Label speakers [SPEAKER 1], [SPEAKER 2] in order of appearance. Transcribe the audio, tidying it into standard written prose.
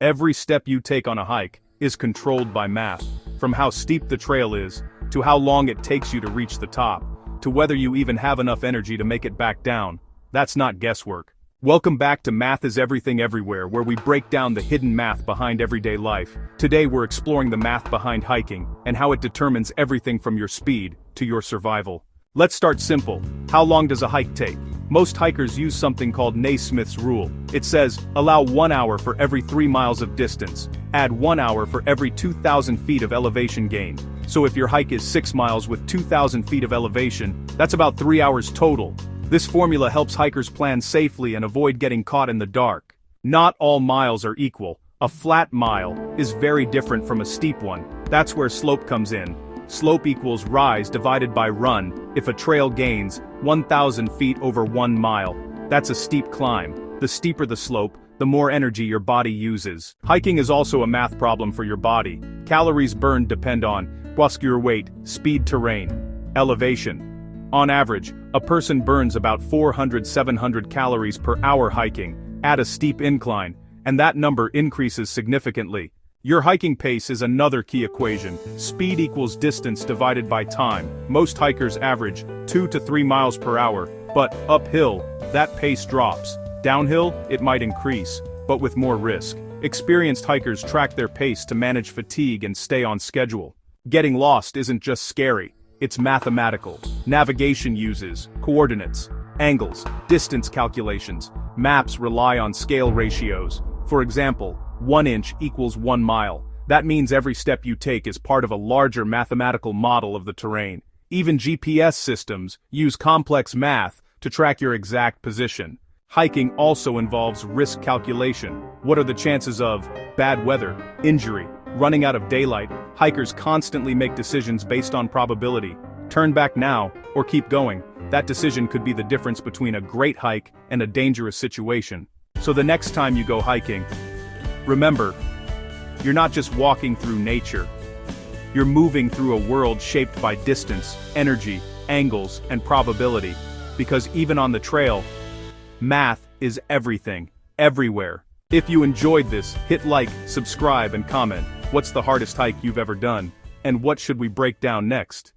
[SPEAKER 1] Every step you take on a hike is controlled by math, from how steep the trail is, to how long it takes you to reach the top, to whether you even have enough energy to make it back down. That's not guesswork. Welcome back to Math is Everything Everywhere, where we break down the hidden math behind everyday life. Today we're exploring the math behind hiking, and how it determines everything from your speed to your survival. Let's start simple. How long does a hike take? Most hikers use something called Naismith's rule. It says, allow 1 hour for every 3 miles of distance. Add 1 hour for every 2,000 feet of elevation gain. So if your hike is 6 miles with 2,000 feet of elevation, that's about 3 hours total. This formula helps hikers plan safely and avoid getting caught in the dark. Not all miles are equal. A flat mile is very different from a steep one. That's where slope comes in. Slope equals rise divided by run. If a trail gains 1,000 feet over 1 mile, that's a steep climb. The steeper the slope, the more energy your body uses. Hiking is also a math problem for your body. Calories burned depend on your weight, speed, terrain, elevation. On average, a person burns about 400–700 calories per hour hiking at a steep incline, and that number increases significantly. Your hiking pace is another key equation. Speed equals distance divided by time. Most hikers average 2 to 3 miles per hour, but uphill, that pace drops. Downhill, it might increase, but with more risk. Experienced hikers track their pace to manage fatigue and stay on schedule. Getting lost isn't just scary, it's mathematical. Navigation uses coordinates, angles, distance calculations. Maps rely on scale ratios. For example, 1 inch equals 1 mile. That means every step you take is part of a larger mathematical model of the terrain. Even GPS systems use complex math to track your exact position. Hiking also involves risk calculation. What are the chances of bad weather, injury, running out of daylight? Hikers constantly make decisions based on probability. Turn back now, or keep going. That decision could be the difference between a great hike and a dangerous situation. So the next time you go hiking, remember, you're not just walking through nature. You're moving through a world shaped by distance, energy, angles, and probability. Because even on the trail, math is everything, everywhere. If you enjoyed this, hit like, subscribe, and comment. What's the hardest hike you've ever done? And what should we break down next?